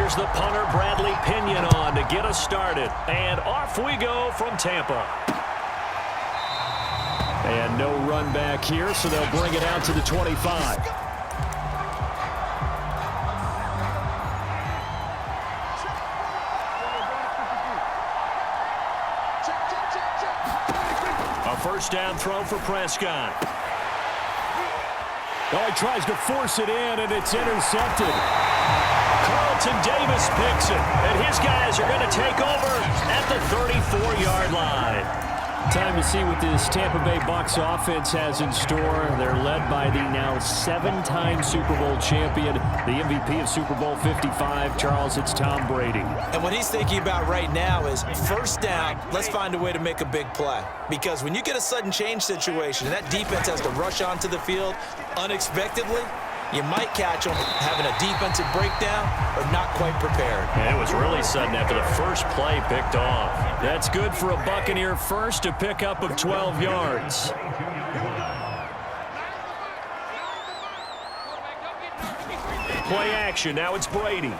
Here's the punter, Bradley Pinion, on to get us started. And off we go from Tampa. And no run back here, so they'll bring it out to the 25. A first down throw for Prescott. Oh, he tries to force it in, and it's intercepted. Carlton Davis picks it, and his guys are going to take over at the 34-yard line. Time to see what this Tampa Bay Bucs offense has in store. They're led by the now 7-time Super Bowl champion, the MVP of Super Bowl 55, Charles, it's Tom Brady. And what he's thinking about right now is first down, let's find a way to make a big play. Because when you get a sudden change situation and that defense has to rush onto the field unexpectedly, you might catch them having a defensive breakdown or not quite prepared. And it was really sudden after the first play picked off. That's good for a Buccaneer first to pick up of 12 yards. Play action. Now it's Brady.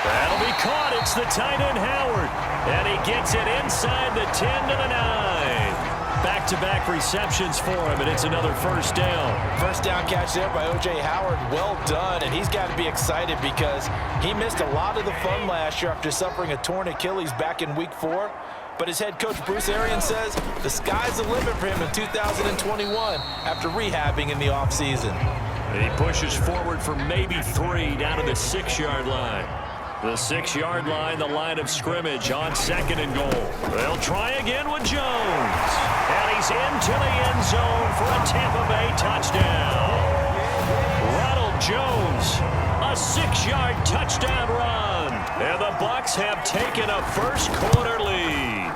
That'll be caught. It's the tight end Howard. And he gets it inside the 10 to the 9. Back-to-back receptions for him, and it's another first down. First down catch there by O.J. Howard. Well done, and he's got to be excited because he missed a lot of the fun last year after suffering a torn Achilles back in Week 4. But his head coach, Bruce Arians, says the sky's the limit for him in 2021 after rehabbing in the offseason. And he pushes forward for maybe 3 down to the 6-yard line. The 6-yard line, the line of scrimmage on 2nd and goal. They'll try again with Jones. And he's into the end zone for a Tampa Bay touchdown. Ronald Jones, a 6-yard touchdown run. And the Bucs have taken a first-quarter lead.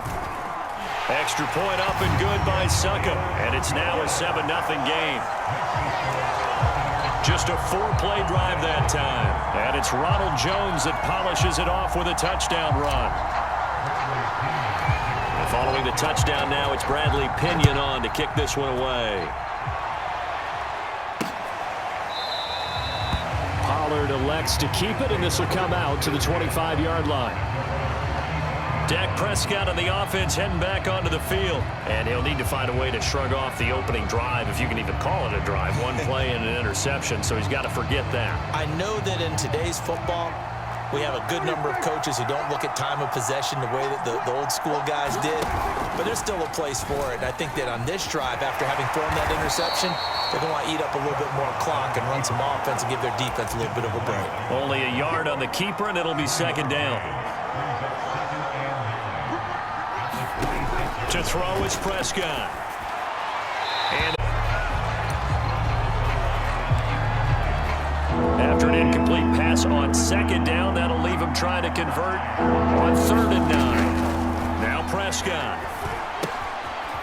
Extra point up and good by Suckup. And it's now a 7-0 game. Just a 4-play drive that time. And it's Ronald Jones that polishes it off with a touchdown run. And following the touchdown now, it's Bradley Pinion on to kick this one away. Pollard elects to keep it, and this will come out to the 25-yard line. Dak Prescott on the offense heading back onto the field. And he'll need to find a way to shrug off the opening drive, if you can even call it a drive. One play and an interception, so he's got to forget that. I know that in today's football, we have a good number of coaches who don't look at time of possession the way that the old school guys did. But there's still a place for it. And I think that on this drive, after having thrown that interception, they're going to want to eat up a little bit more clock and run some offense and give their defense a little bit of a break. Only a yard on the keeper, and it'll be 2nd down. To throw is Prescott. And after an incomplete pass on 2nd down, that'll leave him trying to convert on 3rd and 9. Now Prescott.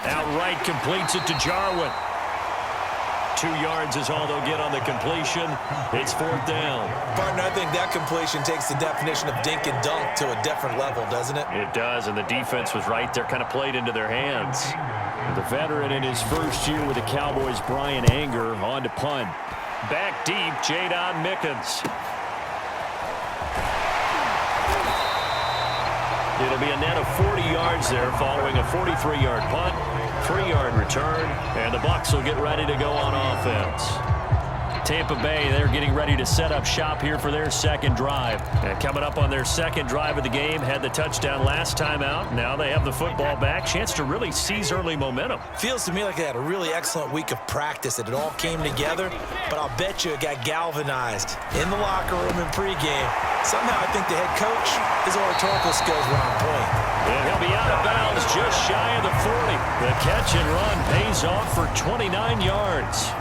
Outright completes it to Jarwin. 2 yards is all they'll get on the completion. It's 4th down. Partner, I think that completion takes the definition of dink and dunk to a different level, doesn't it? It does, and the defense was right there, kind of played into their hands. The veteran in his first year with the Cowboys, Brian Anger, on to punt. Back deep, Jadon Mickens. It'll be a net of 40 yards there following a 43-yard punt, 3-yard return, and the Bucs will get ready to go on offense. Tampa Bay, they're getting ready to set up shop here for their second drive. And coming up on their second drive of the game, had the touchdown last time out. Now they have the football back. Chance to really seize early momentum. Feels to me like they had a really excellent week of practice, that it all came together. But I'll bet you it got galvanized in the locker room in pregame. Somehow I think the head coach, his oratorical skills were on point. And he'll be out of bounds just shy of the 40. The catch and run pays off for 29 yards.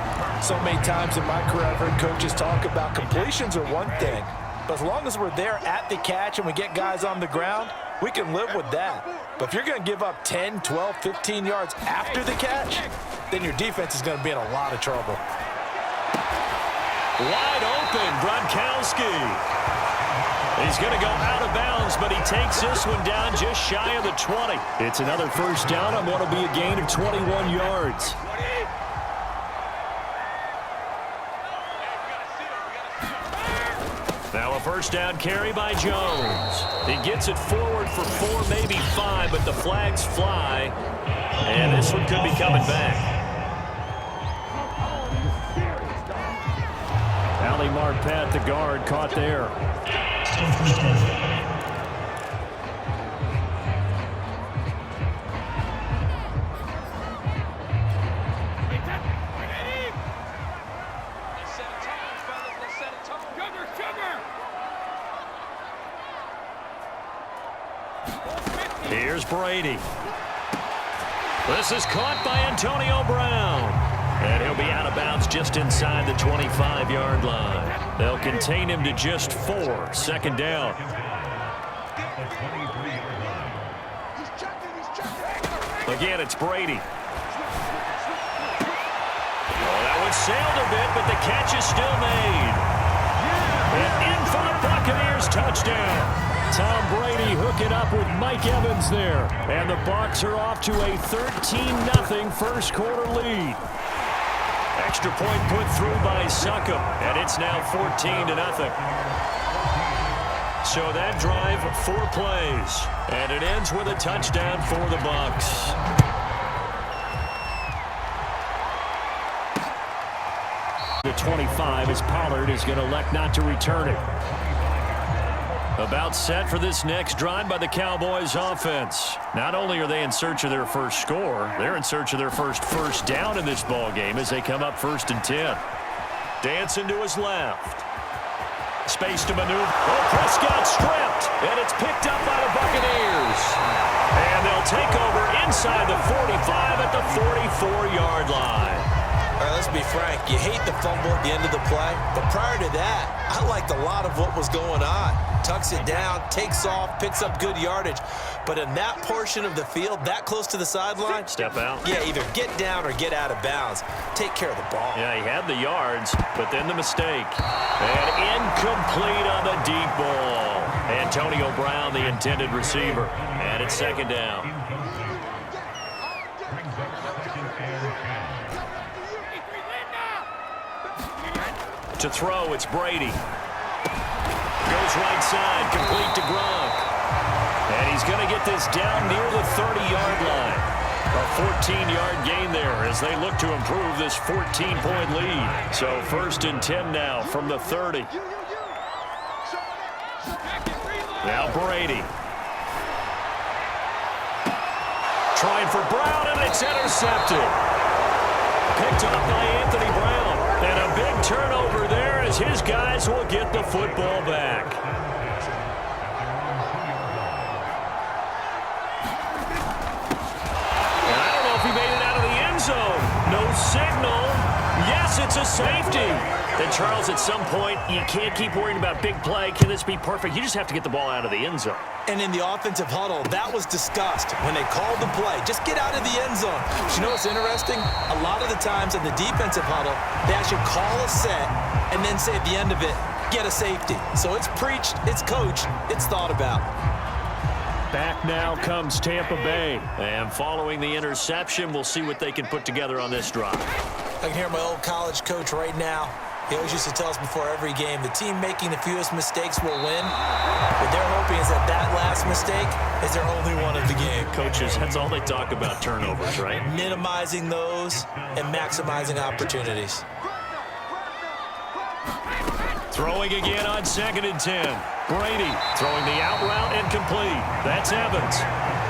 So many times in my career I've heard coaches talk about completions are one thing, but as long as we're there at the catch and we get guys on the ground, we can live with that. But if you're going to give up 10, 12, 15 yards after the catch, then your defense is going to be in a lot of trouble. Wide open, Gronkowski. He's going to go out of bounds, but he takes this one down just shy of the 20. It's another first down on what will be a gain of 21 yards. first down carry by Jones. He gets it forward for 4, maybe 5, but the flags fly. And this one could be coming back. Ali Marpet, the guard, caught there. Here's Brady. This is caught by Antonio Brown. And he'll be out of bounds just inside the 25-yard line. They'll contain him to just 4. Second down. Again, it's Brady. Oh, that one sailed a bit, but the catch is still made. And in for the Buccaneers touchdown. Tom Brady hooking up with Mike Evans there. And the Bucs are off to a 13-0 first quarter lead. Extra point put through by Succop, and it's now 14-0. So that drive, 4 plays, and it ends with a touchdown for the Bucs. The 25 as Pollard is going to elect not to return it. About set for this next drive by the Cowboys offense. Not only are they in search of their first score, they're in search of their first down in this ball game as they come up 1st and 10. Dancing to his left. Space to maneuver. Oh, Prescott stripped, and it's picked up by the Buccaneers. And they'll take over inside the 45 at the 44-yard line. All right, let's be frank. You hate the fumble at the end of the play, but prior to that, I liked a lot of what was going on. Tucks it down, takes off, picks up good yardage. But in that portion of the field, that close to the sideline, step out. Yeah, either get down or get out of bounds. Take care of the ball. Yeah, he had the yards, but then the mistake. And incomplete on the deep ball. Antonio Brown, the intended receiver. And it's second down. To throw, it's Brady. Goes right side, complete to Gronk. And he's going to get this down near the 30-yard line. A 14-yard gain there as they look to improve this 14-point lead. So 1st and 10 now from the 30. Now Brady. Trying for Brown, and it's intercepted. Picked up by Anthony Brown. And a big turnover there as his guys will get the football back. And I don't know if he made it out of the end zone. No signal. Yes, it's a safety. Then, Charles, at some point, you can't keep worrying about big play. Can this be perfect? You just have to get the ball out of the end zone. And in the offensive huddle, that was discussed when they called the play. Just get out of the end zone. But you know what's interesting? A lot of the times in the defensive huddle, they actually call a set and then say at the end of it, get a safety. So it's preached, it's coached, it's thought about. Back now comes Tampa Bay. And following the interception, we'll see what they can put together on this drive. I can hear my old college coach right now. He always used to tell us before every game, the team making the fewest mistakes will win. What they're hoping is that that last mistake is their only one of the game. Coaches, that's all they talk about, turnovers, right? Minimizing those and maximizing opportunities. Throwing again on 2nd and 10. Brady throwing the out route and complete. That's Evans.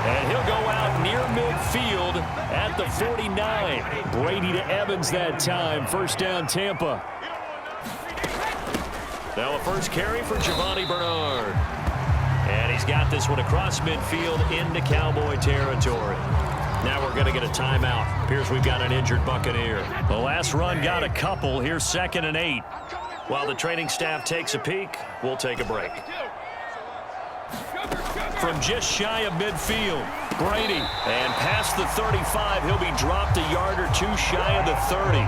And he'll go out near midfield at the 49. Brady to Evans that time. First down, Tampa. Now a first carry for Giovanni Bernard. And he's got this one across midfield into Cowboy territory. Now we're going to get a timeout. Appears we've got an injured Buccaneer. The last run got a couple. Here's 2nd and 8. While the training staff takes a peek, we'll take a break. From just shy of midfield, Brady. And past the 35, he'll be dropped a yard or two shy of the 30.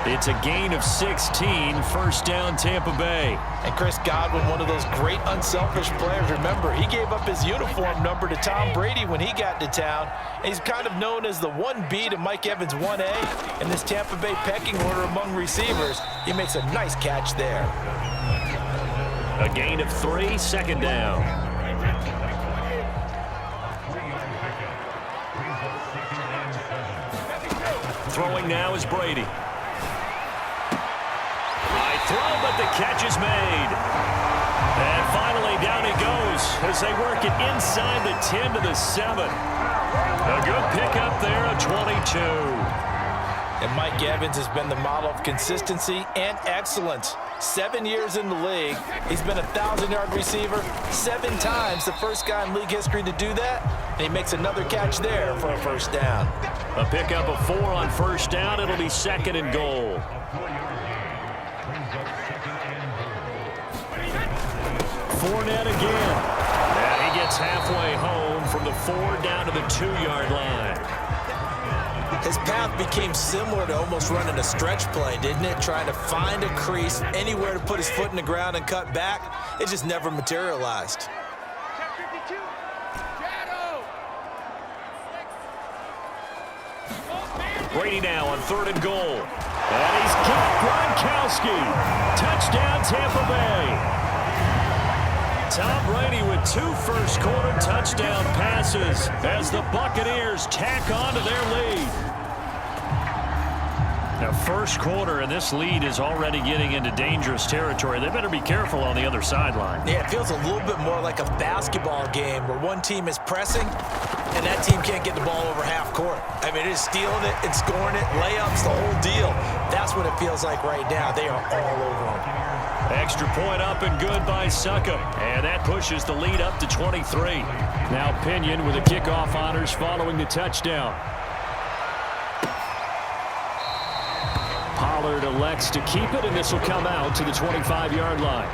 It's a gain of 16, first down Tampa Bay. And Chris Godwin, one of those great unselfish players. Remember, he gave up his uniform number to Tom Brady when he got to town. And he's kind of known as the 1B to Mike Evans 1A in this Tampa Bay pecking order among receivers. He makes a nice catch there. A gain of 3, second down. Throwing now is Brady. High throw, but the catch is made. And finally down he goes as they work it inside the 10 to the 7. A good pickup there, a 22. And Mike Evans has been the model of consistency and excellence. 7 years in the league. He's been a 1,000-yard receiver 7 times, the first guy in league history to do that. And he makes another catch there for a first down. A pickup of 4 on first down. It'll be second and goal. Fournette again. And he gets halfway home from the 4 down to the 2-yard line. His path became similar to almost running a stretch play, didn't it? Trying to find a crease, anywhere to put his foot in the ground and cut back. It just never materialized. Brady now on 3rd and goal. And he's got Gronkowski. Touchdown, Tampa Bay. Tom Brady with 2 first-quarter touchdown passes as the Buccaneers tack on to their lead. Now, first quarter, and this lead is already getting into dangerous territory. They better be careful on the other sideline. Yeah, it feels a little bit more like a basketball game where one team is pressing and that team can't get the ball over half court. I mean, it is stealing it and scoring it, layups, the whole deal. That's what it feels like right now. They are all over them. Extra point up and good by Suckup. And that pushes the lead up to 23. Now Pinion with the kickoff honors following the touchdown. Pollard elects to keep it, and this will come out to the 25-yard line.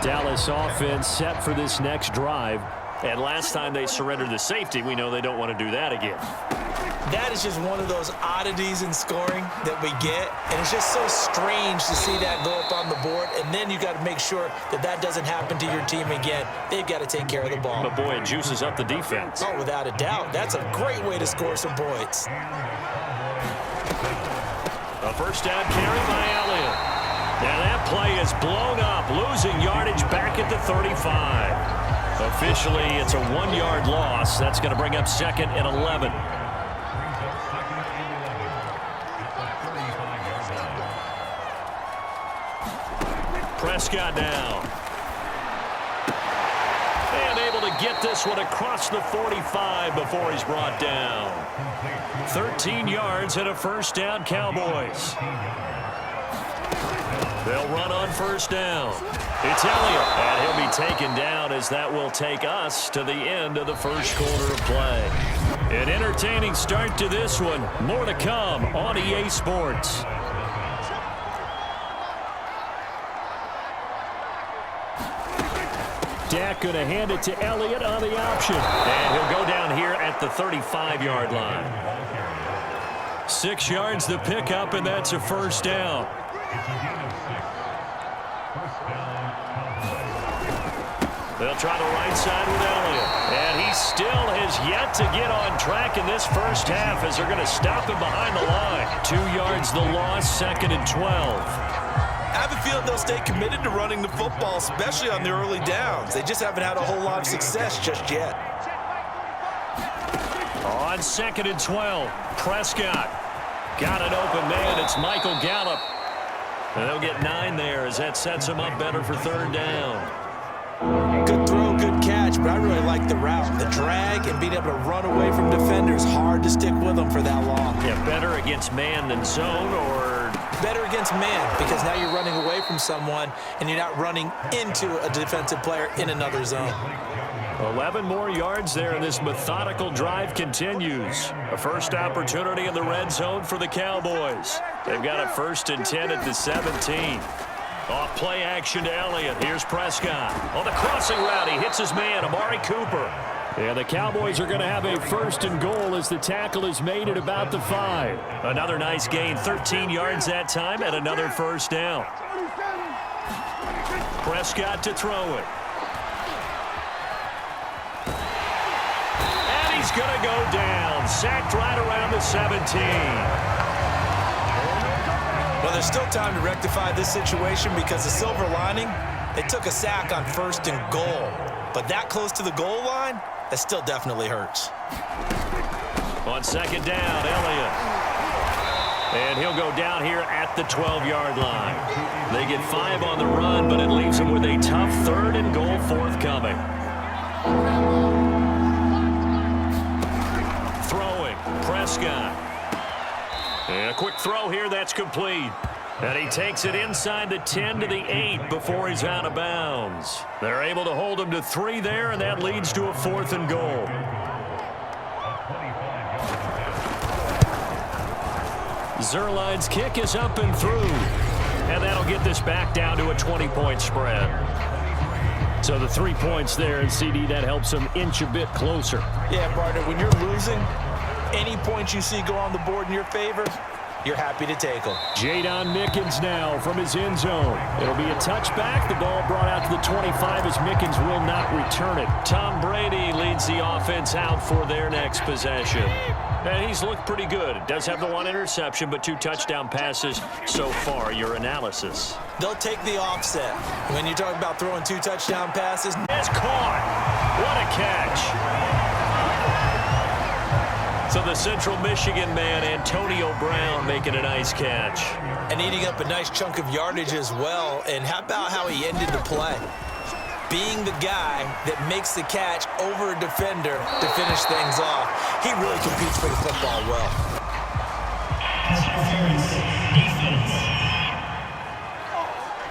Dallas offense set for this next drive. And last time they surrendered the safety, we know they don't want to do that again. That is just one of those oddities in scoring that we get, and it's just so strange to see that go up on the board, and then you got to make sure that that doesn't happen to your team again. They've got to take care of the ball. But boy, it juices up the defense. Oh, without a doubt. That's a great way to score some points. A first down carry by Elliott. Now that play is blown up, losing yardage back at the 35. Officially, it's a 1-yard loss. That's going to bring up 2nd and 11. Prescott now. And able to get this one across the 45 before he's brought down. 13 yards and a first down, Cowboys. They'll run on first down. It's Elliott, and he'll be taken down as that will take us to the end of the first quarter of play. An entertaining start to this one. More to come on EA Sports. Dak going to hand it to Elliott on the option. And he'll go down here at the 35-yard line. 6 yards the pickup, and that's a first down. They'll try the right side with Elliott. And he still has yet to get on track in this first half as they're going to stop him behind the line. 2 yards the loss, 2nd and 12. I have a feeling they'll stay committed to running the football, especially on the early downs. They just haven't had a whole lot of success just yet. On 2nd and 12, Prescott got an open man. It's Michael Gallup. And they'll get 9 there as that sets him up better for 3rd down. Good throw, good catch, but I really like the route. The drag and being able to run away from defenders, hard to stick with them for that long. Yeah, better against man than zone, or better against man, because now you're running away from someone and you're not running into a defensive player in another zone. 11 more yards there, and this methodical drive continues. A first opportunity in the red zone for the Cowboys. They've got a 1st and 10 at the 17. Off play action to Elliott. Here's Prescott. On the crossing route, he hits his man, Amari Cooper. And the Cowboys are going to have a 1st and goal as the tackle is made at about the 5. Another nice gain, 13 yards that time, and another first down. Prescott to throw it. And he's going to go down. Sacked right around the 17. Well, there's still time to rectify this situation because the silver lining, they took a sack on 1st and goal. But that close to the goal line, that still definitely hurts. On 2nd down, Elliott. And he'll go down here at the 12-yard line. They get 5 on the run, but it leaves them with a tough 3rd and goal forthcoming. Throwing, Prescott. And a quick throw here, that's complete. And he takes it inside the 10 to the 8 before he's out of bounds. They're able to hold him to 3 there, and that leads to a 4th and goal. Zerline's kick is up and through. And that'll get this back down to a 20-point spread. So the 3 points there, and CD, that helps them inch a bit closer. Yeah, partner, when you're losing, any points you see go on the board in your favor, you're happy to take them. Jadon Mickens now from his end zone. It'll be a touchback. The ball brought out to the 25 as Mickens will not return it. Tom Brady leads the offense out for their next possession. And he's looked pretty good. Does have the 1 interception, but 2 touchdown passes so far. Your analysis. They'll take the offset. When you talk about throwing 2 touchdown passes. It's caught. What a catch. So the Central Michigan man, Antonio Brown, making a nice catch. And eating up a nice chunk of yardage as well. And how about how he ended the play? Being the guy that makes the catch over a defender to finish things off. He really competes for the football well.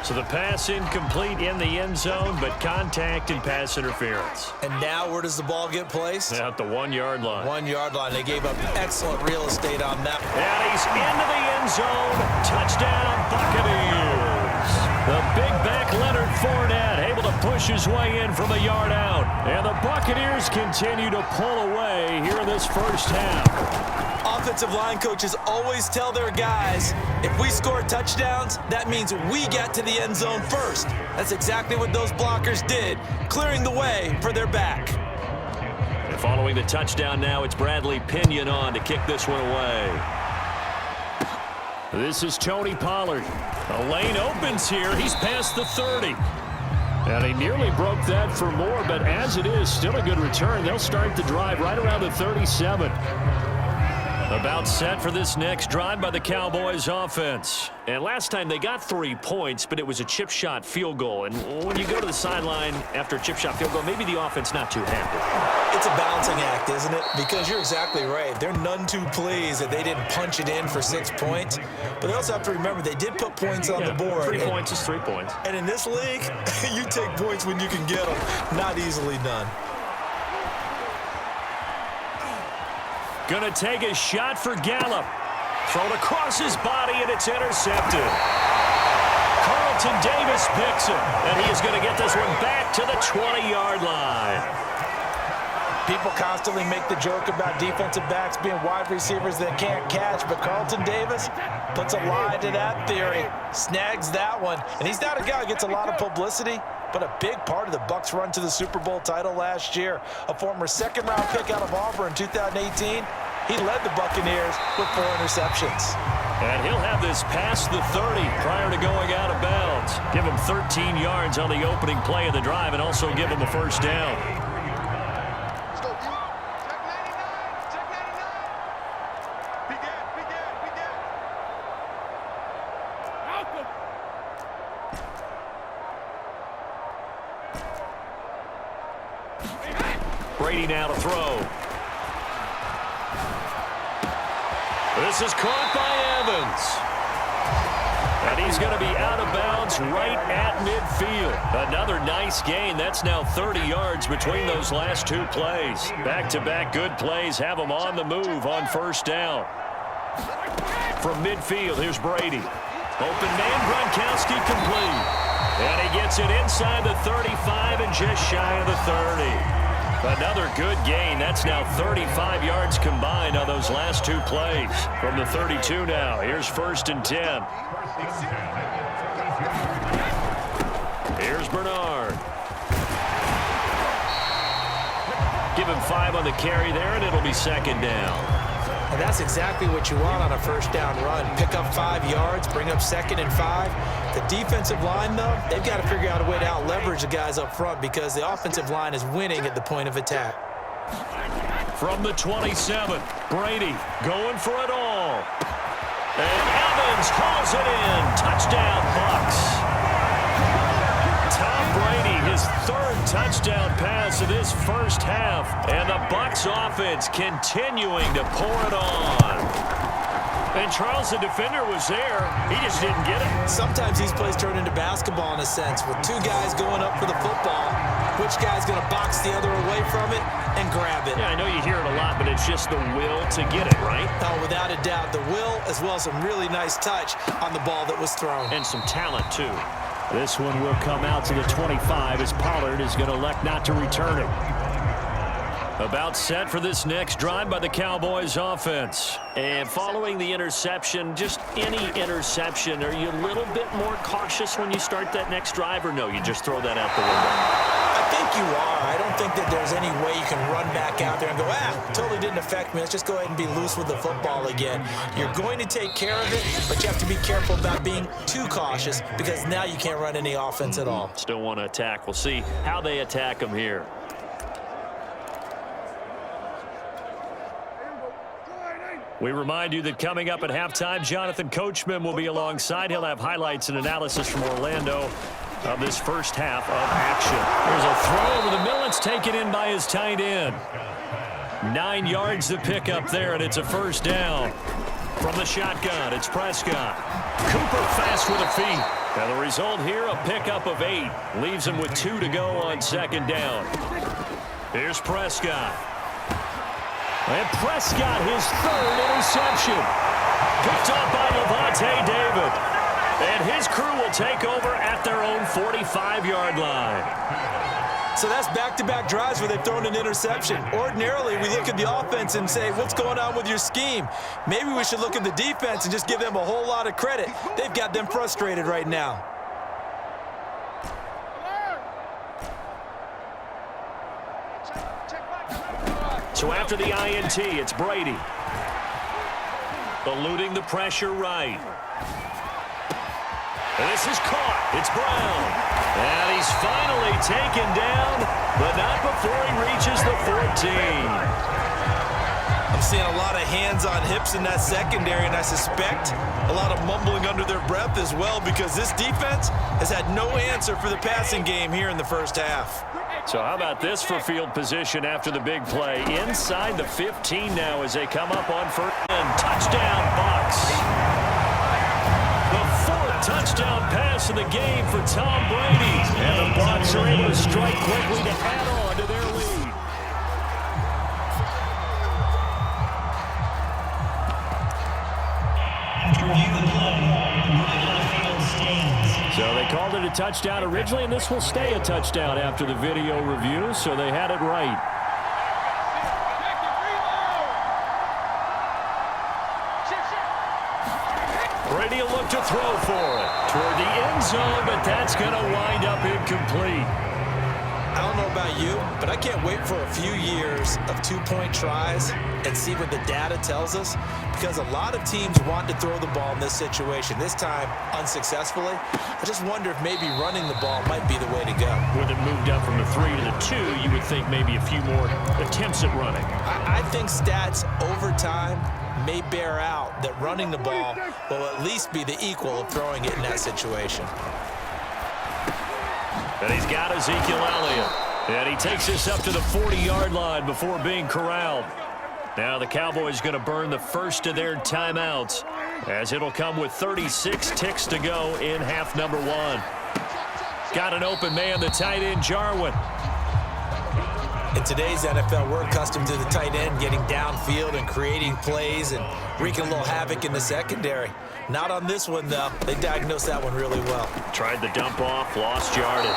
So the pass incomplete in the end zone, but contact and pass interference. And now where does the ball get placed? At the 1-yard line. 1-yard line. They gave up excellent real estate on that. And he's into the end zone. Touchdown, Buccaneers. The big back Leonard Fournette able to push his way in from a yard out. And the Buccaneers continue to pull away here in this first half. Offensive line coaches always tell their guys, if we score touchdowns, that means we get to the end zone first. That's exactly what those blockers did, clearing the way for their back. And following the touchdown now, it's Bradley Pinion on to kick this one away. This is Tony Pollard. The lane opens here. He's past the 30. And he nearly broke that for more, but as it is, still a good return. They'll start the drive right around the 37. About set for this next drive by the Cowboys offense. And last time they got 3 points, but it was a chip shot field goal. And when you go to the sideline after a chip shot field goal, maybe the offense not too happy. It's a balancing act, isn't it? Because you're exactly right. They're none too pleased that they didn't punch it in for 6 points. But they also have to remember they did put points on the board. 3 points is 3 points. And in this league, you take points when you can get them. Not easily done. Gonna take a shot for Gallup. Thrown across his body, and it's intercepted. Carlton Davis picks it, and he is going to get this one back to the 20-yard line. People constantly make the joke about defensive backs being wide receivers that can't catch, but Carlton Davis puts a lie to that theory, snags that one. And he's not a guy who gets a lot of publicity, but a big part of the Bucs' run to the Super Bowl title last year. A former second-round pick out of Auburn in 2018, he led the Buccaneers with 4 interceptions. And he'll have this past the 30 prior to going out of bounds. Give him 13 yards on the opening play of the drive and also give him a first down. Brady now to throw. This is caught by Evans. And he's going to be out of bounds right at midfield. Another nice gain. That's now 30 yards between those last 2 plays. Back-to-back good plays have them on the move on first down. From midfield, here's Brady. Open man, Gronkowski complete. And he gets it inside the 35 and just shy of the 30. Another good gain. That's now 35 yards combined on those last 2 plays. From the 32 now, here's 1st and 10. Here's Bernard. Give him 5 on the carry there, and it'll be 2nd down. And that's exactly what you want on a first down run. Pick up 5 yards, bring up 2nd and 5. The defensive line, though, they've got to figure out a way to out-leverage the guys up front because the offensive line is winning at the point of attack. From the 27, Brady going for it all. And Evans hauls it in. Touchdown, Bucs. Tom Brady, his 3rd touchdown pass of this first half. And the Bucs offense continuing to pour it on. And Charles, the defender, was there. He just didn't get it. Sometimes these plays turn into basketball in a sense. With 2 guys going up for the football, which guy's going to box the other away from it and grab it? Yeah, I know you hear it a lot, but it's just the will to get it, right? Oh, without a doubt. The will, as well as some really nice touch on the ball that was thrown. And some talent, too. This one will come out to the 25 as Pollard is going to elect not to return it. About set for this next drive by the Cowboys offense. And following the interception, just any interception, are you a little bit more cautious when you start that next drive, or no, you just throw that out the window? I think you are. I don't think that there's any way you can run back out there and go, totally didn't affect me. Let's just go ahead and be loose with the football again. You're going to take care of it, but you have to be careful about being too cautious because now you can't run any offense at all. Still want to attack. We'll see how they attack them here. We remind you that coming up at halftime, Jonathan Coachman will be alongside. He'll have highlights and analysis from Orlando of this first half of action. There's a throw over the middle. It's taken in by his tight end. 9 yards to pick up there, and it's a first down. From the shotgun, it's Prescott. Cooper fast with the feet. And the result here, a pickup of 8. Leaves him with 2 to go on 2nd down. Here's Prescott. And Prescott, his 3rd interception. Picked up by Levante David. And his crew will take over at their own 45-yard line. So that's back-to-back drives where they've thrown an interception. Ordinarily, we look at the offense and say, what's going on with your scheme? Maybe we should look at the defense and just give them a whole lot of credit. They've got them frustrated right now. So after the INT, it's Brady. Eluding the pressure right. And this is caught. It's Brown. And he's finally taken down, but not before he reaches the 14. I'm seeing a lot of hands on hips in that secondary, and I suspect a lot of mumbling under their breath as well because this defense has had no answer for the passing game here in the first half. So how about this for field position after the big play? Inside the 15 now as they come up on 1st and touchdown Bucs. The 4th touchdown pass of the game for Tom Brady. And the Bucs are able to strike quickly to add on to their lead. So they called it a touchdown originally, and this will stay a touchdown after the video review, so they had it right. Brady will look to throw for it toward the end zone, but that's going to wind up incomplete. I don't know about you, but I can't wait for a few years of 2-point tries and see what the data tells us, because a lot of teams want to throw the ball in this situation, this time unsuccessfully. I just wonder if maybe running the ball might be the way to go. With it moved up from the 3 to the 2, you would think maybe a few more attempts at running. I think stats over time may bear out that running the ball will at least be the equal of throwing it in that situation. And he's got Ezekiel Elliott. And he takes this up to the 40-yard line before being corralled. Now the Cowboys going to burn the first of their timeouts, as it'll come with 36 ticks to go in half number 1. Got an open man, the tight end, Jarwin. In today's NFL, we're accustomed to the tight end getting downfield and creating plays and wreaking a little havoc in the secondary. Not on this one, though. They diagnosed that one really well. Tried the dump off, lost yardage.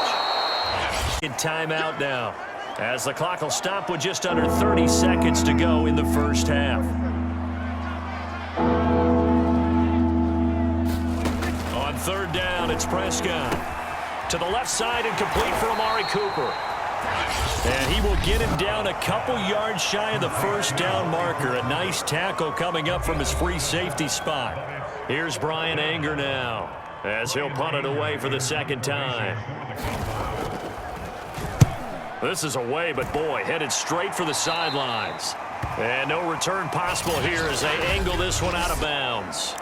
In timeout now, as the clock will stop with just under 30 seconds to go in the first half. On 3rd down, it's Prescott. To the left side and complete for Amari Cooper. And he will get him down a couple yards shy of the first down marker. A nice tackle coming up from his free safety spot. Here's Brian Anger now as he'll punt it away for the second time. This is away, but boy, headed straight for the sidelines. And no return possible here as they angle this one out of bounds.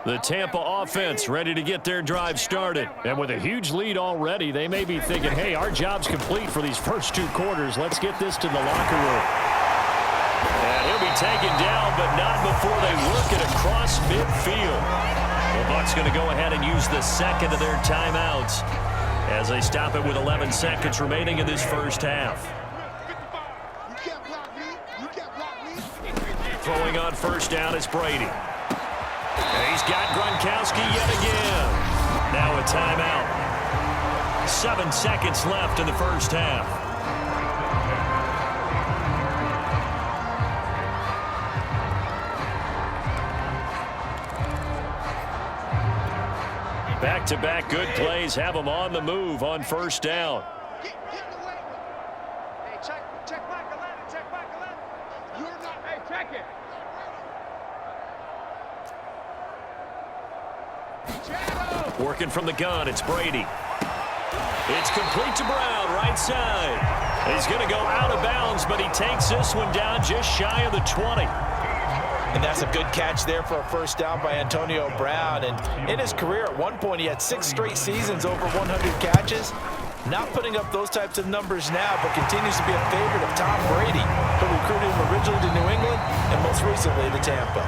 The Tampa offense ready to get their drive started. And with a huge lead already, they may be thinking, hey, our job's complete for these first 2 quarters. Let's get this to the locker room. And he'll be taken down, but not before they work it across midfield. The Bucs going to go ahead and use the second of their timeouts as they stop it with 11 seconds remaining in this first half. Throwing on first down is Brady. And he's got Gronkowski yet again. Now a timeout. 7 seconds left in the first half. Back-to-back good plays have them on the move on first down. Hey, check back 11, check back 11. You're not, hey, check it. Working from the gun, it's Brady. It's complete to Brown, right side. He's going to go out of bounds, but he takes this one down just shy of the 20. And that's a good catch there for a first down by Antonio Brown. And in his career, at one point, he had 6 straight seasons over 100 catches. Not putting up those types of numbers now, but continues to be a favorite of Tom Brady, who recruited him originally to New England and most recently to Tampa.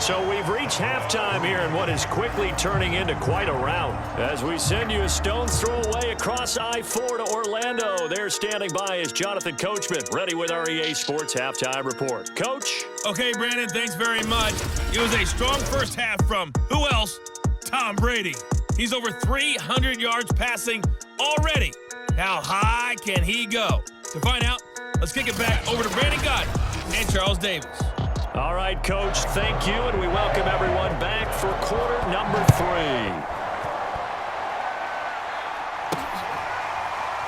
So we've reached halftime here in what is quickly turning into quite a rout. As we send you a stone's throw away across I-4 to Orlando. There standing by is Jonathan Coachman, ready with our EA Sports Halftime Report. Coach? Okay, Brandon, thanks very much. It was a strong first half from, who else? Tom Brady. He's over 300 yards passing already. How high can he go? To find out, let's kick it back over to Brandon Gott and Charles Davis. All right, Coach, thank you, and we welcome everyone back for quarter number 3.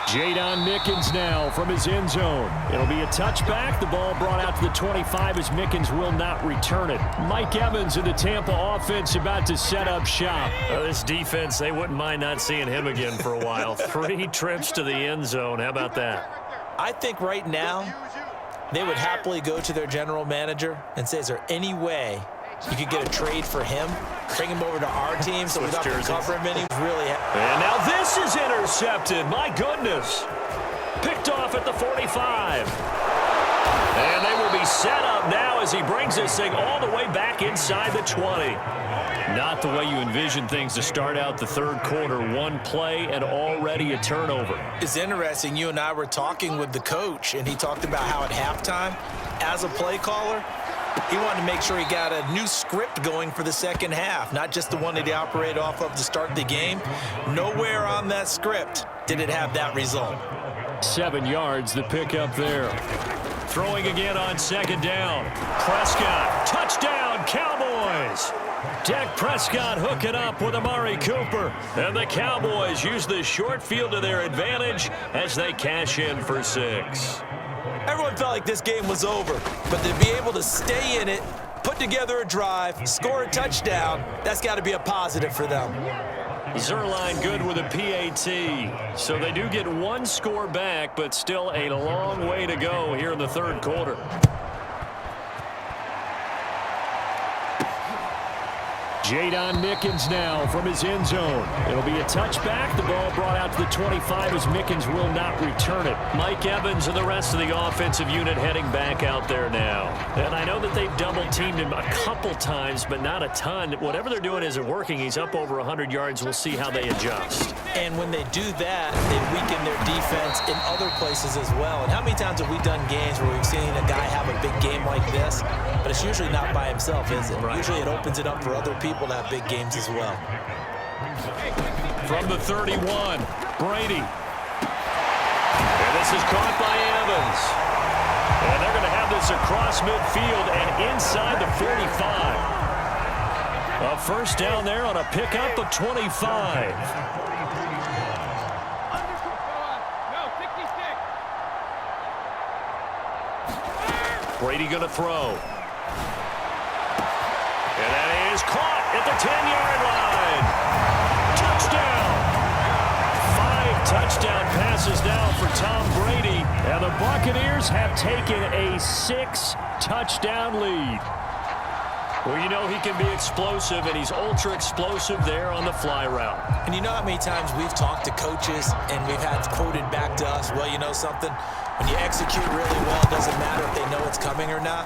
Jadon Mickens now from his end zone. It'll be a touchback. The ball brought out to the 25 as Mickens will not return it. Mike Evans in the Tampa offense about to set up shop. This defense, they wouldn't mind not seeing him again for a while. 3 trips to the end zone. How about that? I think right now they would happily go to their general manager and say, is there any way you could get a trade for him, bring him over to our team so we don't have to cover him any? Really. And now this is intercepted. My goodness. Picked off at the 45. And they will be set up now as he brings this thing all the way back inside the 20. Not the way you envision things to start out the third quarter. 1 play and already a turnover. It's interesting. You and I were talking with the coach, and he talked about how at halftime, as a play caller, he wanted to make sure he got a new script going for the second half, not just the one that he operated off of to start the game. Nowhere on that script did it have that result. 7 yards, the pickup there. Throwing again on second down. Prescott, touchdown, Cowboys. Dak Prescott hooking up with Amari Cooper. And the Cowboys use the short field to their advantage as they cash in for 6. Everyone felt like this game was over, but to be able to stay in it, put together a drive, score a touchdown, that's got to be a positive for them. Zerline good with a PAT. So they do get 1 score back, but still a long way to go here in the third quarter. Jadon Mickens now from his end zone. It'll be a touchback. The ball brought out to the 25 as Mickens will not return it. Mike Evans and the rest of the offensive unit heading back out there now. And I know that they've double-teamed him a couple times, but not a ton. Whatever they're doing isn't working. He's up over 100 yards. We'll see how they adjust. And when they do that, they weaken their defense in other places as well. And how many times have we done games where we've seen a guy have a big game like this, but it's usually not by himself, is it? Right. Usually it opens it up for other people to have big games as well. From the 31, Brady. And this is caught by Evans. And they're going to have this across midfield and inside the 45. A first down there on a pickup of 25. Brady going to throw. And that is caught at the 10-yard line. Touchdown. 5 touchdown passes now for Tom Brady. And the Buccaneers have taken a 6-touchdown lead. Well, you know he can be explosive, and he's ultra-explosive there on the fly route. And you know how many times we've talked to coaches and we've had quoted back to us, well, you know something? When you execute really well, it doesn't matter if they know it's coming or not.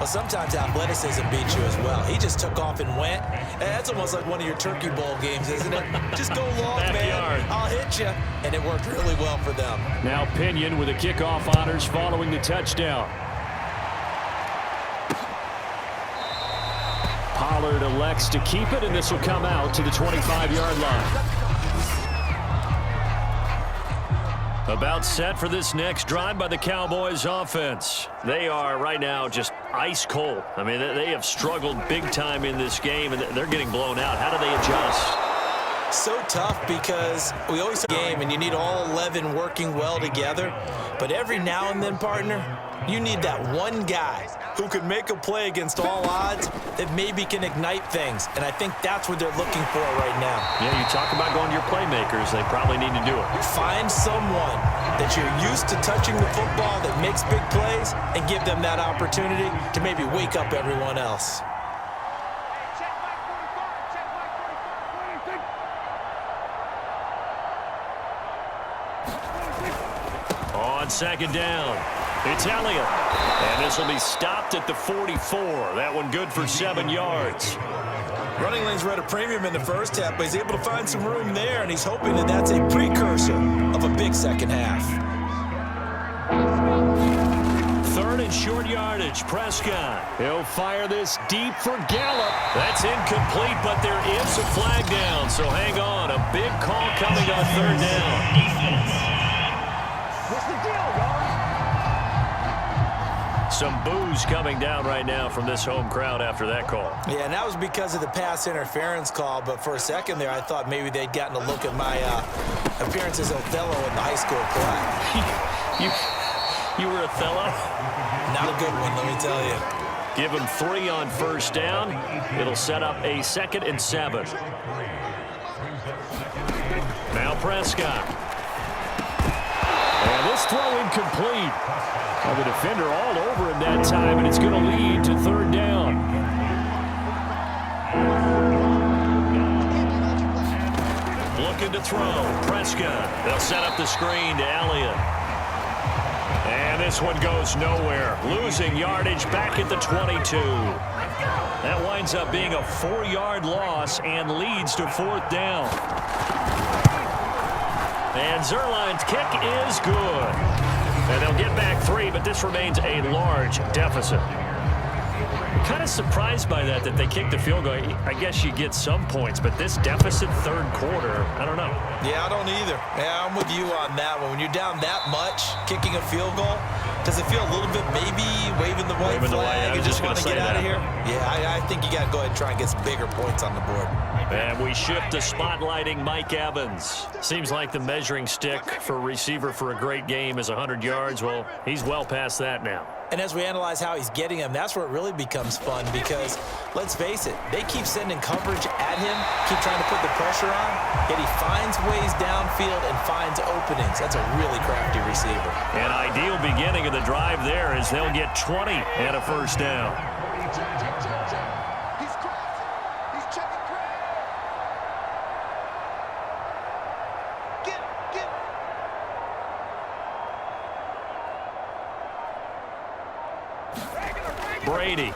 Well, sometimes athleticism beats you as well. He just took off and went. That's almost like one of your Turkey Bowl games, isn't it? Just go long, man. I'll hit you. And it worked really well for them. Now Pinion with the kickoff honors following the touchdown. Pollard elects to keep it, and this will come out to the 25-yard line. About set for this next drive by the Cowboys offense. They are right now just ice cold. I mean, they have struggled big time in this game, and they're getting blown out. How do they adjust? So tough because we always say game, and you need all 11 working well together. But every now and then, partner, you need that one guy who can make a play against all odds that maybe can ignite things. And I think that's what they're looking for right now. Yeah, you talk about going to your playmakers. They probably need to do it. Find someone that you're used to touching the football that makes big plays and give them that opportunity to maybe wake up everyone else. On second down, it's Elliott. And this will be stopped at the 44. That one good for 7 yards. Running lanes were at a premium in the first half, but he's able to find some room there, and he's hoping that that's a precursor of a big second half. 3rd and short yardage, Prescott. He'll fire this deep for Gallup. That's incomplete, but there is a flag down, so hang on. A big call coming on 3rd down. What's the deal, y'all? Some boos coming down right now from this home crowd after that call. Yeah, and that was because of the pass interference call, but for a second there I thought maybe they'd gotten a look at my appearance as Othello in the high school play. You were Othello? Not a good one, let me tell you. Give him 3 on first down. It'll set up a 2nd and 7. Now Prescott. And this throw incomplete. Well, the defender all over him that time, and it's going to lead to 3rd down. Looking to throw. Prescott. They'll set up the screen to Elliott. And this one goes nowhere. Losing yardage back at the 22. That winds up being a 4-yard loss and leads to 4th down. And Zerline's kick is good. And they'll get back 3, but this remains a large deficit. I'm kind of surprised by that they kicked the field goal. I guess you get some points, but this deficit 3rd quarter, I don't know. Yeah, I don't either. Yeah, I'm with you on that one. When you're down that much, kicking a field goal, does it feel a little bit maybe waving the white flag? You just want to get out of here? Yeah, I think you got to go ahead and try and get some bigger points on the board. And we shift to spotlighting Mike Evans. Seems like the measuring stick for a receiver for a great game is 100 yards. Well, he's well past that now. And as we analyze how he's getting them, that's where it really becomes fun because, let's face it, they keep sending coverage at him, keep trying to put the pressure on, yet he finds ways downfield and finds openings. That's a really crafty receiver. An ideal beginning of the drive there as they'll get 20 and a first down. Brady.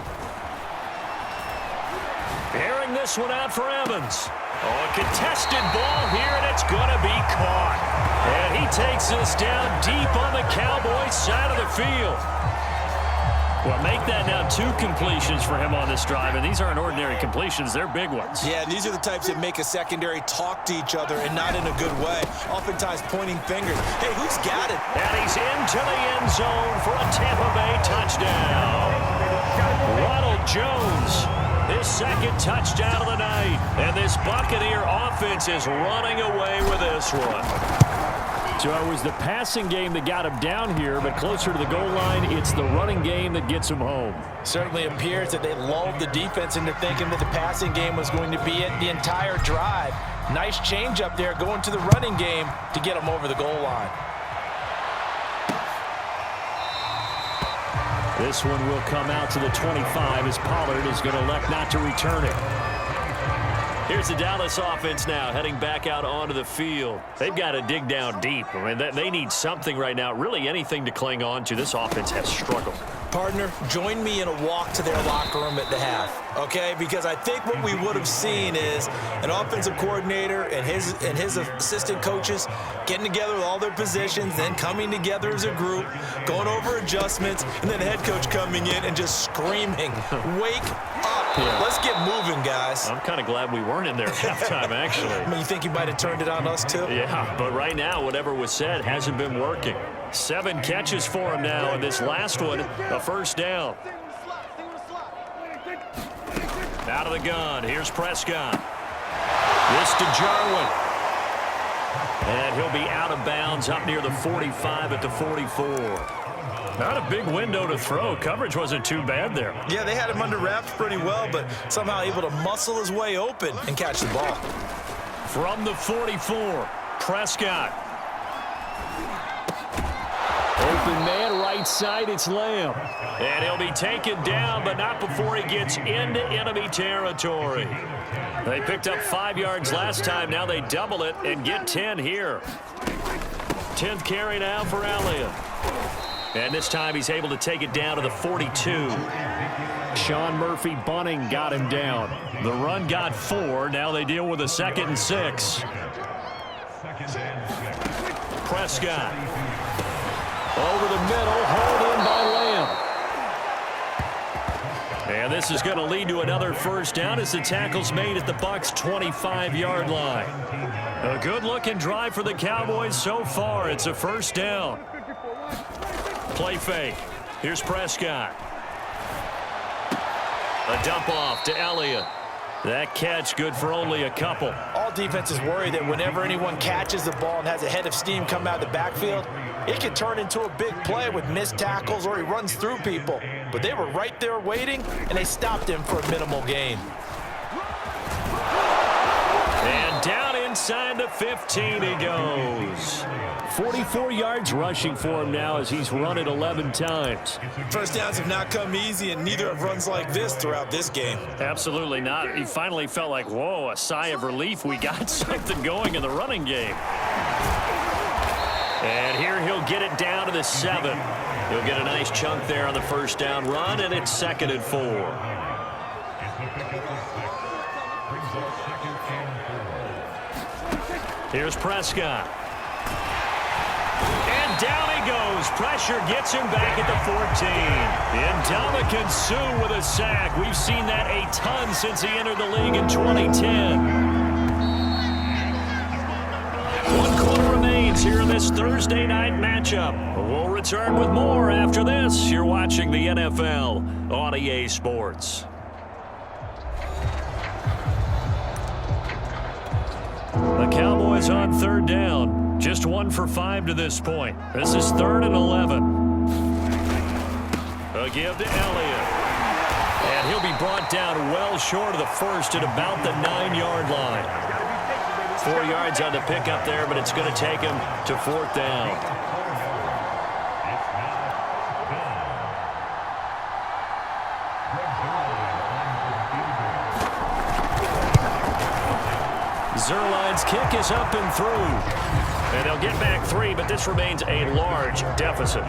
Airing this one out for Evans. Oh, a contested ball here, and it's going to be caught. And he takes this down deep on the Cowboys side of the field. Well, make that now 2 completions for him on this drive, and these aren't ordinary completions. They're big ones. Yeah, and these are the types that make a secondary talk to each other and not in a good way. Oftentimes pointing fingers. Hey, who's got it? And he's into the end zone for a Tampa Bay touchdown. Ronald Jones His second touchdown of the night. And this Buccaneer offense is running away with this one. So it was the passing game that got him down here, but closer to the goal line, it's the running game that gets him home. Certainly appears that they lulled the defense into thinking that the passing game was going to be it the entire drive. Nice change up there going to the running game to get him over the goal line. This one will come out to the 25 as Pollard is going to elect not to return it. Here's the Dallas offense now heading back out onto the field. They've got to dig down deep. I mean, they need something right now, really anything to cling on to. This offense has struggled. Partner, join me in a walk to their locker room at the half, okay? Because I think what we would have seen is an offensive coordinator and his assistant coaches getting together with all their positions, then coming together as a group, going over adjustments, and then the head coach coming in and just screaming, "Wake up. Yeah. Let's get moving, guys." I'm kind of glad we weren't in there at halftime, actually. I mean, you think you might have turned it on us, too? Yeah, but right now, whatever was said hasn't been working. 7 catches for him now, and this last one, a first down. Out of the gun, here's Prescott. This to Jarwin. And he'll be out of bounds up near the 45 at the 44. Not a big window to throw. Coverage wasn't too bad there. Yeah, they had him under wraps pretty well, but somehow able to muscle his way open and catch the ball. From the 44, Prescott. Open man, right side, it's Lamb. And he'll be taken down, but not before he gets into enemy territory. They picked up 5 yards last time. Now they double it and get 10 here. 10th carry now for Elliott. And this time he's able to take it down to the 42. Sean Murphy-Bunting got him down. The run got 4. Now they deal with a 2nd and 6. Prescott. Over the middle, hauled in by Lamb. And this is going to lead to another first down as the tackle's made at the Bucs' 25-yard line. A good-looking drive for the Cowboys so far. It's a first down. Play fake. Here's Prescott. A dump off to Elliott. That catch good for only a couple. All defenses worry that whenever anyone catches the ball and has a head of steam come out of the backfield, it can turn into a big play with missed tackles or he runs through people. But they were right there waiting, and they stopped him for a minimal gain. And down inside the 15 he goes. 44 yards rushing for him now as he's run it 11 times. First downs have not come easy, and neither have runs like this throughout this game. Absolutely not. He finally felt like, whoa, a sigh of relief. We got something going in the running game. And here he'll get it down to the 7. He'll get a nice chunk there on the first down run, and it's 2nd and 4. Here's Prescott. And down he goes. Pressure gets him back at the 14. Ndamukong Suh with a sack. We've seen that a ton since he entered the league in 2010. 1 quarter remains here in this Thursday night matchup. We'll return with more after this. You're watching the NFL on EA Sports. The Cowboys on 3rd down. Just 1 for 5 to this point. This is 3rd and 11. A give to Elliott. And he'll be brought down well short of the first at about the 9-yard line. 4 yards on the pickup there, but it's going to take him to 4th down. Zerline's kick is up and through. And they'll get back 3, but this remains a large deficit.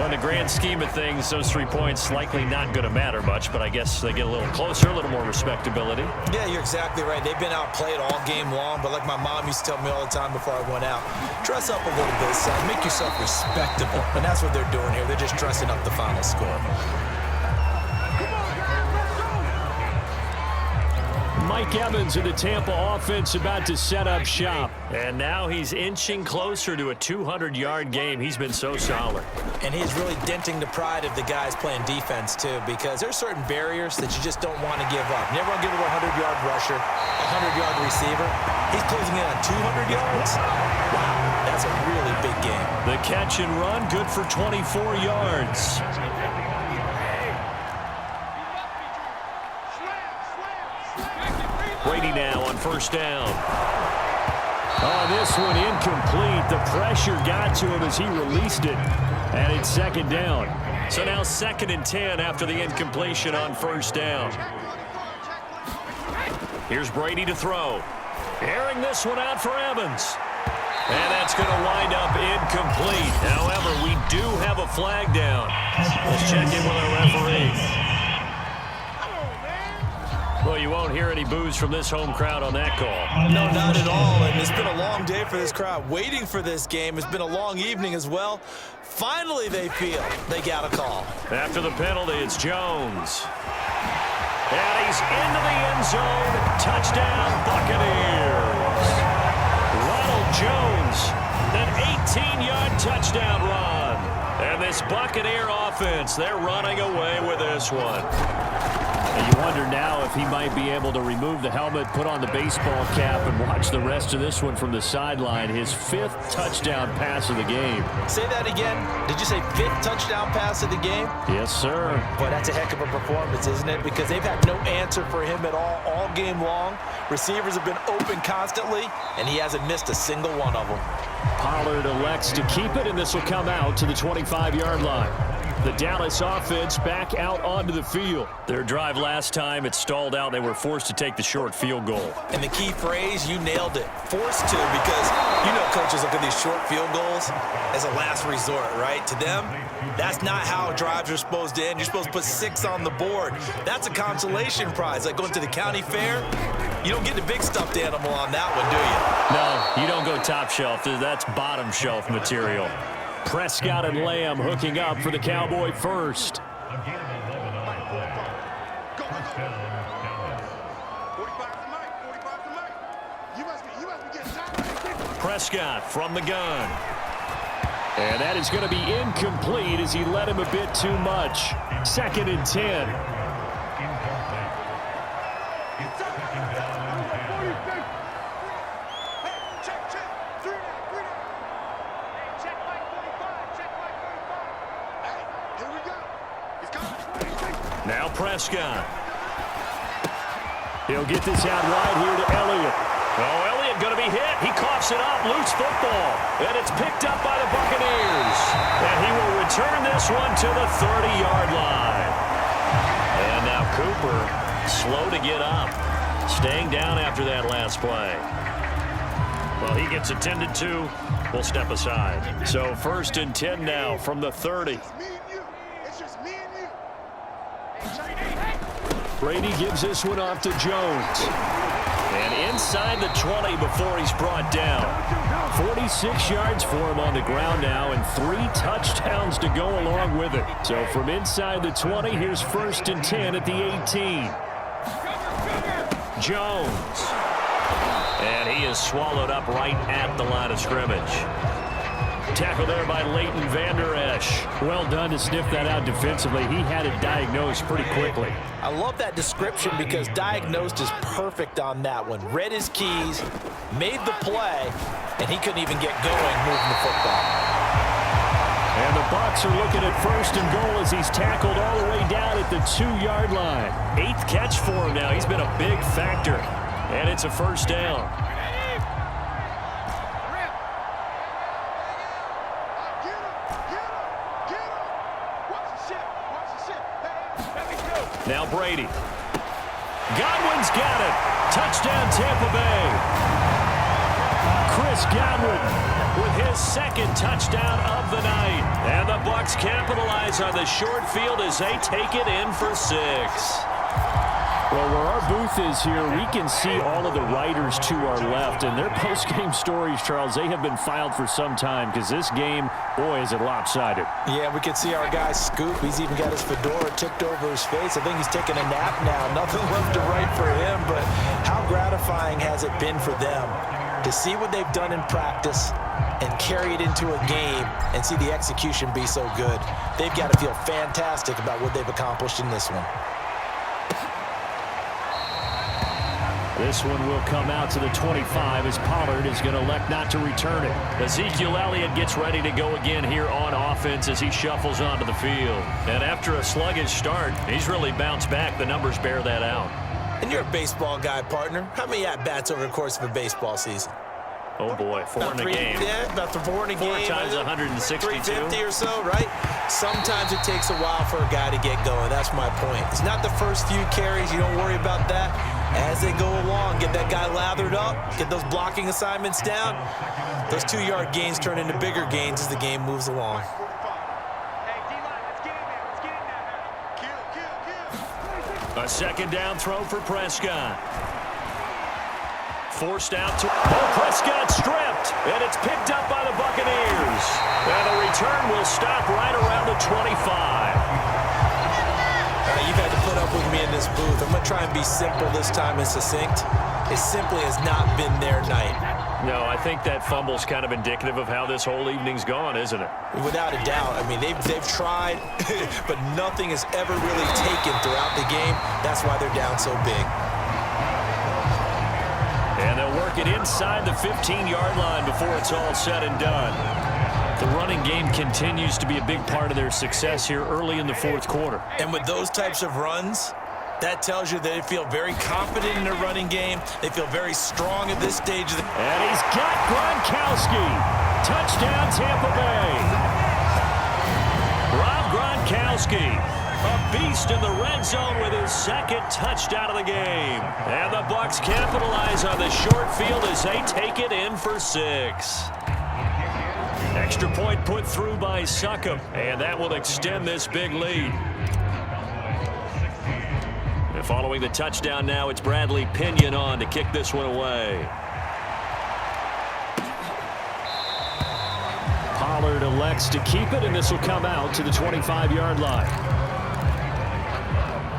In the grand scheme of things, those 3 points likely not going to matter much, but I guess they get a little closer, a little more respectability. Yeah, you're exactly right. They've been outplayed all game long, but like my mom used to tell me all the time before I went out, dress up a little bit, son. Make yourself respectable. And that's what they're doing here. They're just dressing up the final score. Mike Evans in the Tampa offense about to set up shop. And now he's inching closer to a 200-yard game. He's been so solid. And he's really denting the pride of the guys playing defense, too, because there's certain barriers that you just don't want to give up. You never want to give up a 100-yard rusher, a 100-yard receiver. He's closing in on 200 yards. Wow, that's a really big game. The catch and run, good for 24 yards. Brady now on first down. Oh, this one incomplete. The pressure got to him as he released it. And it's second down. So now 2nd and 10 after the incompletion on first down. Here's Brady to throw. Airing this one out for Evans. And that's going to wind up incomplete. However, we do have a flag down. Let's check in with our referee. Well, you won't hear any boos from this home crowd on that call. No, not at all. And it's been a long day for this crowd. Waiting for this game. It's been a long evening as well. Finally, they feel they got a call. After the penalty, it's Jones. And he's into the end zone. Touchdown, Buccaneers. Ronald Jones, an 18-yard touchdown run. And this Buccaneer offense, they're running away with this one. And you wonder now if he might be able to remove the helmet, put on the baseball cap, and watch the rest of this one from the sideline. His 5th touchdown pass of the game. Say that again. Did you say 5th touchdown pass of the game? Yes, sir. Boy, that's a heck of a performance, isn't it? Because they've had no answer for him at all game long. Receivers have been open constantly, and he hasn't missed a single one of them. Pollard elects to keep it, and this will come out to the 25-yard line. The Dallas offense back out onto the field. Their drive last time, it stalled out. They were forced to take the short field goal. And the key phrase, you nailed it. Forced to, because you know coaches look at these short field goals as a last resort, right? To them, that's not how drives are supposed to end. You're supposed to put 6 on the board. That's a consolation prize. Like going to the county fair, you don't get the big stuffed animal on that one, do you? No, you don't go top shelf. That's bottom shelf material. Prescott and Lamb hooking up for the Cowboy first. Prescott from the gun. And that is going to be incomplete as he led him a bit too much. 2nd and 10. Now Prescott. He'll get this out right here to Elliott. Oh, Elliott going to be hit. He coughs it up. Loose football. And it's picked up by the Buccaneers. And he will return this one to the 30-yard line. And now Cooper, slow to get up. Staying down after that last play. Well, he gets attended to. We'll step aside. So 1st and 10 now from the 30. Brady gives this one off to Jones. And inside the 20 before he's brought down. 46 yards for him on the ground now and 3 touchdowns to go along with it. So from inside the 20, here's 1st and 10 at the 18. Jones. And he is swallowed up right at the line of scrimmage. Tackle there by Leighton Vander Esch. Well done to sniff that out defensively. He had it diagnosed pretty quickly. I love that description because diagnosed is perfect on that one. Read his keys, made the play, and he couldn't even get going moving the football. And the Bucs are looking at 1st and goal as he's tackled all the way down at the 2-yard line. 8th catch for him now. He's been a big factor. And it's a 1st down. Now Brady. Godwin's got it. Touchdown Tampa Bay. Chris Godwin with his 2nd touchdown of the night. And the Bucs capitalize on the short field as they take it in for 6. Well, where our booth is here, we can see all of the writers to our left. And their post-game stories, Charles, they have been filed for some time because this game, boy, is it lopsided. Yeah, we can see our guy Scoop. He's even got his fedora tipped over his face. I think he's taking a nap now. Nothing left to write for him, but how gratifying has it been for them to to see what they've done in practice and carry it into a game and see the execution be so good. They've got to feel fantastic about what they've accomplished in this one. This one will come out to the 25 as Pollard is going to elect not to return it. Ezekiel Elliott gets ready to go again here on offense as he shuffles onto the field. And after a sluggish start, he's really bounced back. The numbers bear that out. And you're a baseball guy, partner. How many at-bats over the course of a baseball season? Oh, boy, four in a game. Yeah, about four in a game. 4 times 162. 350 or so, right? Sometimes it takes a while for a guy to get going. That's my point. It's not the first few carries. You don't worry about that. As they go along, get that guy lathered up, get those blocking assignments down. Those 2-yard gains turn into bigger gains as the game moves along. A second down throw for Prescott. Forced out to... Oh, Prescott stripped, and it's picked up by the Buccaneers. And the return will stop right around the 25. You've had to put up with me in this booth. I'm going to try and be simple this time and succinct. It simply has not been their night. No, I think that fumble's kind of indicative of how this whole evening's gone, isn't it? Without a doubt. I mean, they've tried, but nothing has ever really taken throughout the game. That's why they're down so big. And they'll work it inside the 15-yard line before it's all said and done. The running game continues to be a big part of their success here early in the fourth quarter. And with those types of runs, that tells you that they feel very confident in their running game. They feel very strong at this stage of the... And he's got Gronkowski. Touchdown, Tampa Bay. Rob Gronkowski, a beast in the red zone with his second touchdown of the game. And the Bucs capitalize on the short field as they take it in for 6. Extra point put through by Succop, and that will extend this big lead. And following the touchdown now, it's Bradley Pinion on to kick this one away. Pollard elects to keep it, and this will come out to the 25-yard line.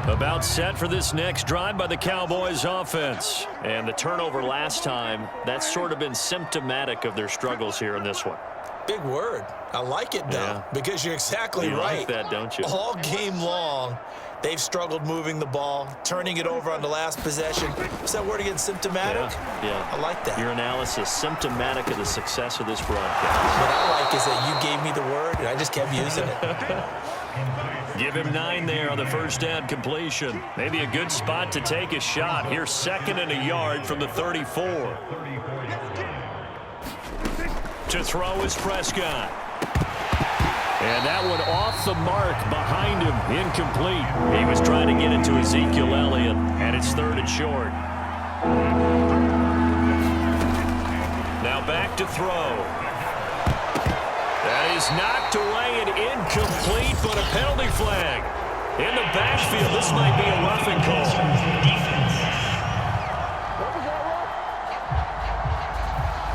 About set for this next drive by the Cowboys offense. And the turnover last time, that's sort of been symptomatic of their struggles here in this one. Big word. I like it, though, because you're exactly right. You like that, don't you? All game long, they've struggled moving the ball, turning it over on the last possession. What's that word again, symptomatic? Yeah. I like that. Your analysis, symptomatic of the success of this broadcast. What I like is that you gave me the word, and I just kept using it. Give him 9 there on the first down completion. Maybe a good spot to take a shot. Here's 2nd and a yard from the 34. To throw is Prescott. And that one off the mark behind him, incomplete. He was trying to get it to Ezekiel Elliott, and it's 3rd and short. Now back to throw. That is knocked away and incomplete, but a penalty flag. In the backfield, this might be a roughing call.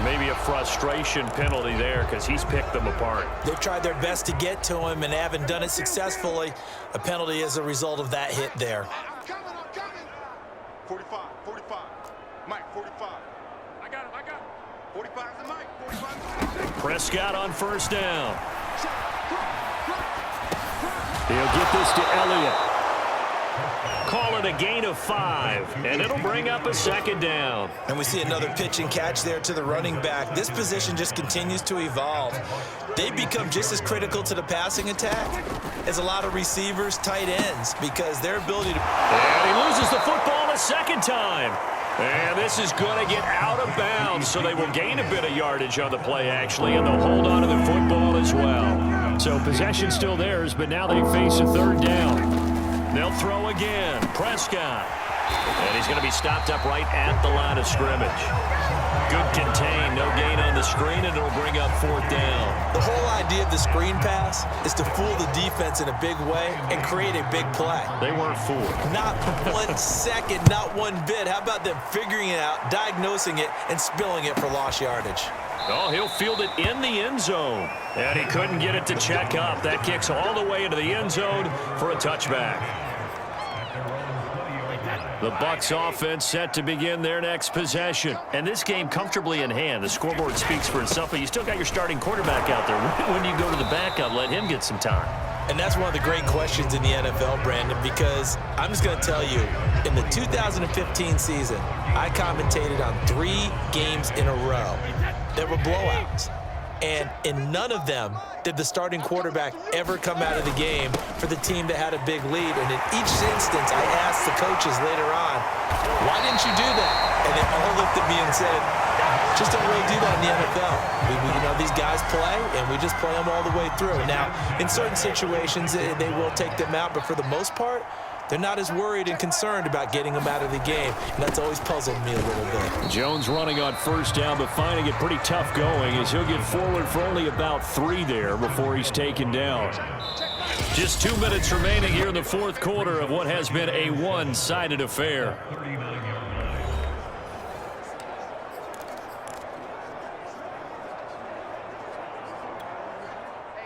Maybe a frustration penalty there because he's picked them apart. They've tried their best to get to him and haven't done it successfully. A penalty as a result of that hit there. I'm coming. 45. Mike, 45. I got him. 45 is the Mike. 45. Prescott on first down. He'll get this to Elliott. Call it a gain of 5, and it'll bring up a 2nd down. And we see another pitch and catch there to the running back. This position just continues to evolve. They've become just as critical to the passing attack as a lot of receivers, tight ends, because their ability to... And he loses the football a 2nd time. And this is going to get out of bounds, so they will gain a bit of yardage on the play, actually, and they'll hold on to the football as well. So possession still theirs, but now they face a 3rd down. They'll throw again. Prescott. And he's going to be stopped up right at the line of scrimmage. Good contain. No gain on the screen, and it'll bring up 4th down. The whole idea of the screen pass is to fool the defense in a big way and create a big play. They weren't fooled. Not 1 second, not one bit. How about them figuring it out, diagnosing it, and spilling it for lost yardage? Oh, he'll field it in the end zone. And he couldn't get it to check up. That kicks all the way into the end zone for a touchback. The Bucs offense set to begin their next possession. And this game comfortably in hand. The scoreboard speaks for itself, but you still got your starting quarterback out there. When do you go to the backup? Let him get some time. And that's one of the great questions in the NFL, Brandon, because I'm just going to tell you, in the 2015 season, I commentated on 3 games in a row. There were blowouts. And in none of them did the starting quarterback ever come out of the game for the team that had a big lead. And in each instance, I asked the coaches later on, why didn't you do that? And they all looked at me and said, just don't really do that in the NFL. You know, these guys play, and we just play them all the way through. Now, in certain situations, they will take them out, but for the most part, they're not as worried and concerned about getting them out of the game, and that's always puzzled me a little bit. Jones running on first down, but finding it pretty tough going as he'll get forward for only about 3 there before he's taken down. Just 2 minutes remaining here in the fourth quarter of what has been a one-sided affair.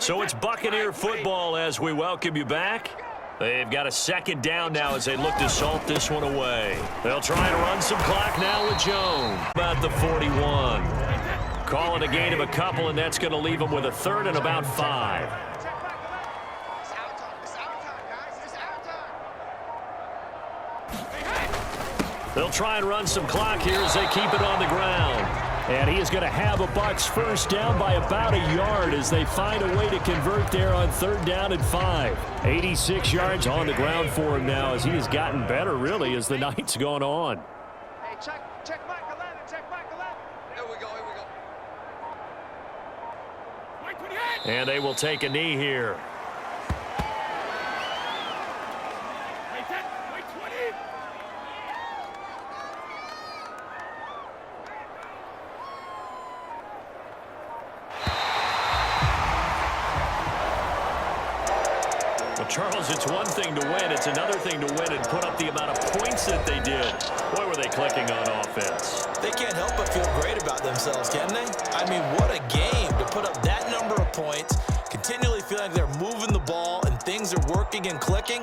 So it's Buccaneer football as we welcome you back. They've got a second down now as they look to salt this one away. They'll try and run some clock now with Jones. About the 41. Calling a gain of a couple, and that's going to leave them with a third and about 5. They'll try and run some clock here as they keep it on the ground. And he is going to have a Bucs first down by about a yard as they find a way to convert there on 3rd down and 5. 86 yards on the ground for him now as he has gotten better, really, as the night's gone on. Hey, check Mike 11, check Mike 11. Here we go, here we go. And they will take a knee here. Charles, it's one thing to win. It's another thing to win and put up the amount of points that they did. Boy, were they clicking on offense. They can't help but feel great about themselves, can they? I mean, what a game to put up that number of points, continually feeling like they're moving the ball and things are working and clicking.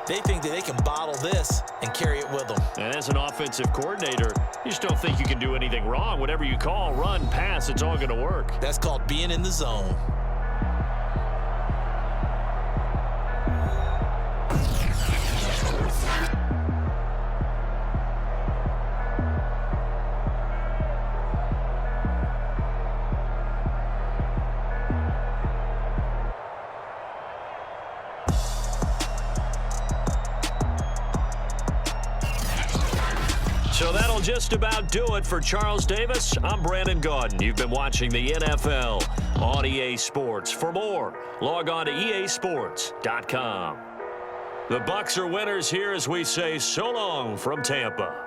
They think that they can bottle this and carry it with them. And as an offensive coordinator, you just don't think you can do anything wrong. Whatever you call, run, pass, it's all going to work. That's called being in the zone. So that'll just about do it for Charles Davis. I'm Brandon Gaudin. You've been watching the NFL on EA Sports. For more, log on to easports.com. The Bucs are winners here as we say so long from Tampa.